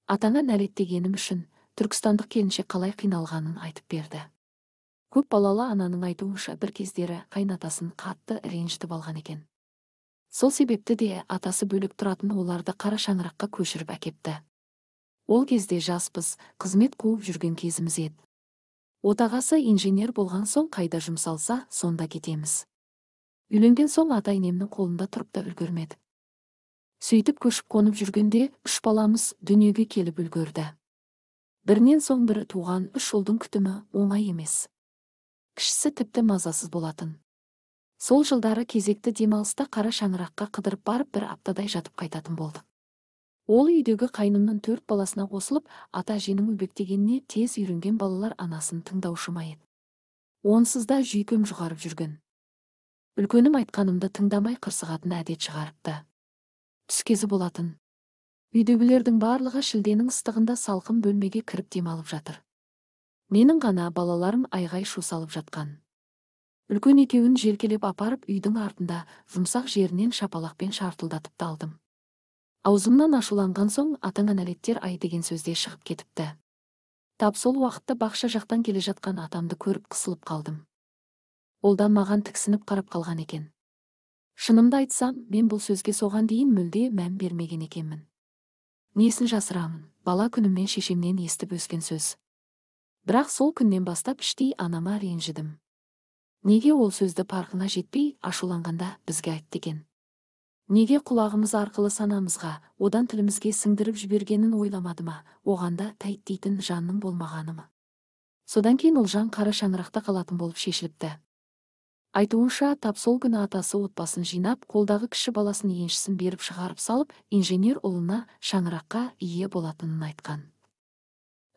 Атаңа нәлеттегенім үшін түркістандық келіншек қалай қиналғанын айтып берді. Көп балалы ананың айтуынша бір кездері қайнатасын қатты ренжітіп алған екен. Сол себепті де атасы бөлек тұратын оларды қара шаңыраққа көшіріп әкепті. Ол кезде жаспыз, қызмет қуып жүрген кезіміз еді. Отағасы инженер болған соң қайда жұмсалса, сонда кетеміз. Үйленген соң ата-енемнің қолында тұрып та үлгермеді. Сөйтіп көшіп қонып жүргенде 3 баламыз дүниеге келіп үлгерді. Бірінен соң бірі туған 3 ұлдың күтімі оңай емес. Кішісі тіпті мазасыз болатын. Сол жылдары кезекті демалыста қара шаңыраққа қыдырып барып бір аптадай жатып қайтатын болдық. Ол үйдегі қайнымның 4 баласына қосылып, ата-әженің өбектегеніне тез үйренген балалар анасын тыңдаушы ма еді. Онсыз да жүйкем жұғарып жүрген. Үлкенім айтқанымды тыңдамай қырсығатын әдет шығарыпты. Түс кезі болатын. Үйдегілердің барлығы шілденің ыстығында салқын бөлмеге кіріп демалып жатыр. Менің ғана балаларым айғай-шу салып жатқан. Үлкен екеуін желкелеп апарып үйдің артында жұмсақ жерінен шапалақпен шартылдатып алдым. Аузымнан ашуланған соң атаңа нәлеттер ай деген сөзде шығып кетіпті. Тап сол уақытта бақша жақтан келе жатқан атамды көріп қысылып қалдым. Ол да маған тіксініп қарап қалған екен. Шынымды айтсам, мен бұл сөзге соған дейін мүлде мән бермеген екенмін. Несін жасырамын, бала күнімнен шешемнен естіп өскен сөз. Бірақ сол күннен бастап іштей анама ренжідім. Неге ол сөзді парқына жетпей, ашуланғанда бізге айтты екен? Неге құлағымыз арқылы санамызға, одан тілімізге сіңдіріп жібергенін ойламады ма, оғанда тәйт дейтін жанның болмағаны ма? Содан кейін ол жан қара шаңырақта қалатын болып шешіліпті. Айтуынша, тап сол күні атасы отбасын жинап, қолдағы кіші баласын еншісін беріп шығарып салып, инженер ұлына шаңыраққа ие болатынын айтқан.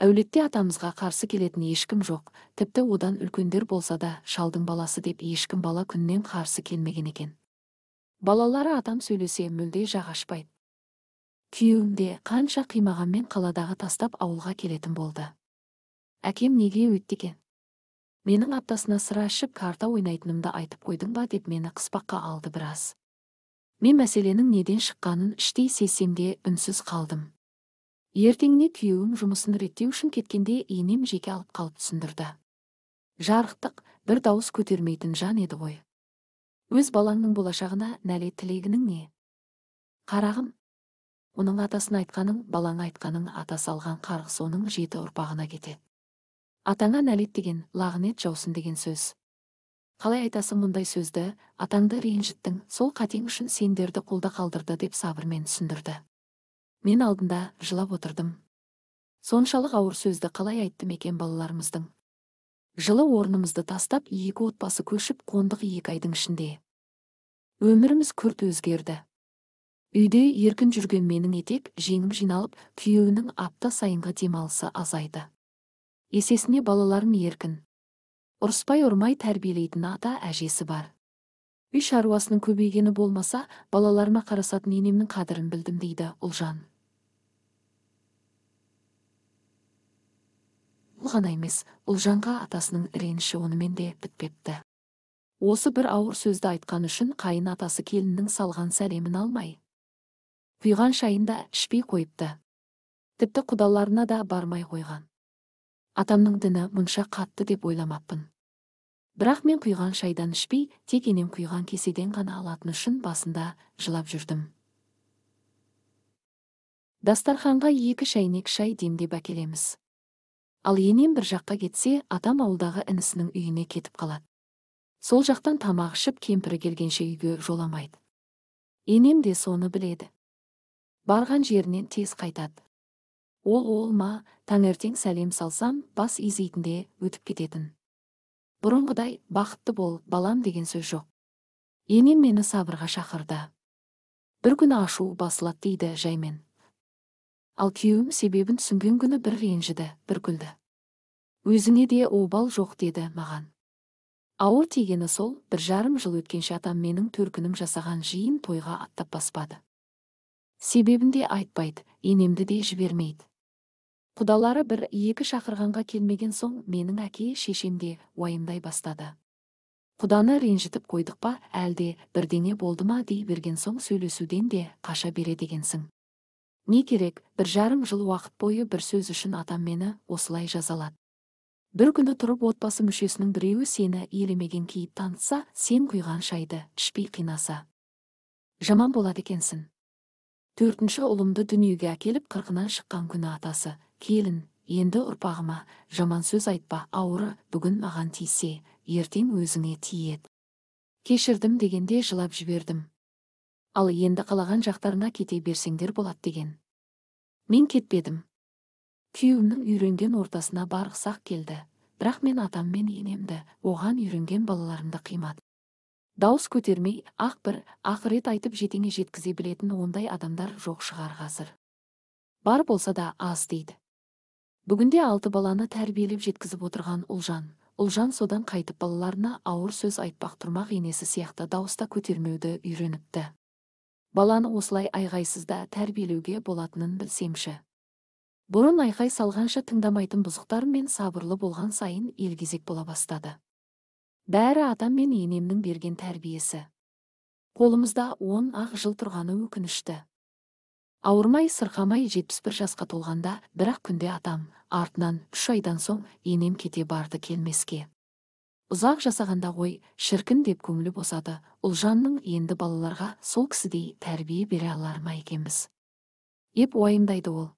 Әулетте атамызға қарсы келетін ешкім жоқ, тіпті одан үлкендер болса да, шалдың баласы деп ешкім бала күннен қарсы келмеген екен. Балалары атам сөйлесе мүлде жақ ашпайды. Күйеуім де қанша қимағанмен қаладағы тастап ауылға келетін болды. Әкем неге өйтті екен? Менің аптасына сыра ішіп карта ойнайтынымды айтып қойдың ба деп мені қыспаққа алды біраз. Мен мәселенің неден шыққанын іштей сезсемде үнсіз қалдым. Ертеңіне күйеуім жұмысын реттеу үшін кеткенде енем жеке алып қалып түсіндірді. Жарықтық, бір дауыс көтермейтін жан еді ғой. Өз балаңның болашағына нәлет тілегінің не? Қарағым, оның атасын айтқаның, балаң айтқаның атасы алған қарғыс оның 7 ұрпағына кетеді. Атаңа нәлет деген, лағынет жаусын деген сөз. Қалай айтасың мұндай сөзді, атаңды ренжіттің, сол қатең үшін сендерді қолда қалдырды деп сабырмен түсіндірді. Мен алдында жылап отырдым. Соншалық ауыр сөзді қалай айттым екен балаларымыздың? Жылы орнымызды тастап, 2 отбасы көшіп қондық 2 айдың ішінде. Өміріміз күрт өзгерді. Үйде еркін жүрген менің етек жеңім жиналып, күйеуінің апта сайынғы демалысы азайды. Есесіне балаларым еркін. Ұрыспай ұрмай тәрбиелейтін ата әжесі бар. Үй шаруасының көбейгені болмаса, балаларыма қарасатын енемнің қадірін білдім дейді Ұлжан. Бұл ғана емес, Ұлжанға атасының реніші онымен де бітпепті. Осы бір ауыр сөзді айтқан үшін қайын атасы келіннің салған сәлемін алмай, құйған шайын да ішпей қойыпты. Тіпті құдаларына да бармай қойған. Атамның діні мұнша қатты деп ойламаппын. Бірақ мен құйған шайдан ішпей, тек енем құйған кеседен ғана алатын үшін басында жылап жүрдім. Дастарханға 2 шәйнек шай демдеп әкелеміз. Ал енем бір жаққа кетсе, атам ауылдағы інісінің үйіне кетіп қалады. Сол жақтан тамақ ішіп кемпірі келгенше үйге жоламайды. Енем де соны біледі. Барған жерінен тез қайтады. Ол ма, таңертең сәлем салсам, бас изейтінде өтіп кететін. Бұрынғыдай бақытты бол, балам деген сөз жоқ. Енем мені сабырға шақырды. Бір күні ашу басылады дейді жаймен. Ал күйеуім себебін түсінген күні бір ренжіді, бір күлді. Өзіңе де обал жоқ деді маған. Ауыр тигені сол, 1,5 жыл өткенше атам менің төркінім жасаған жиын тойға аттап баспады. Себебін де айтпайды, енемді де жібермейді. Құдалары 1-2 шақырғанға келмеген соң, менің әке шешемде уайымдай бастады. Құданы ренжітіп қойдық па, әлде бірдеңе болды ма дей берген соң сөйлесуден де қаша бере дегенсің. Не керек, 1,5 жыл уақыт бойы бір сөз үшін атам мені осылай жазалады. Бір күні тұрып отбасы мүшесінің біреуі сені елемеген кейіп танытса, сен құйған шайды ішпей қинаса, жаман болады екенсің. 4-ші ұлымды дүниеге әкеліп 40-нан шыққан күні атасы: келін, енді ұрпағыма жаман сөз айтпа, ауыры бүгін маған тисе, ертең өзіңе тиеді. Кешірдім дегенде жылап жібердім. Ал енді қалаған жақтарына кете берсеңдер болады деген. Мен кетпедім. Күйеуімнің үйренген ортасына барғысақ келді, бірақ мен атам мен енемді, оған үйренген балаларымды қимады. Дауыс көтермей, бір ақырет айтып жетеңе жеткізе білетін ондай адамдар жоқ шығар қазір. Бар болса да аз дейді. Бүгінде 6 баланы тәрбиелеп жеткізіп отырған Ұлжан содан қайтып балаларына ауыр сөз айтпақ, тұрмақ енесі сияқты дауыста көтермеуді үйреніпті. Баланы осылай айғайсызда тәрбиелеуге болатынын білсемші. Бұрын айқай салғанша тыңдамайтын бұзықтар мен сабырлы болған сайын елгезек бола бастады. Бәрі атам мен енемнің берген тәрбиесі. Қолымызда 10 жыл тұрғаны өкінішті. Ауырмай, сырқамай 71 жасқа толғанда, бірақ күнде атам, артынан 3 айдан соң енем кете барды келмеске. Ұзақ жасағанда ғой, шіркін деп көңілі босады. Ұлжанның енді балаларға сол кісідей тәрбие бере алар ма екенбіз? Еп уайымдайды ол.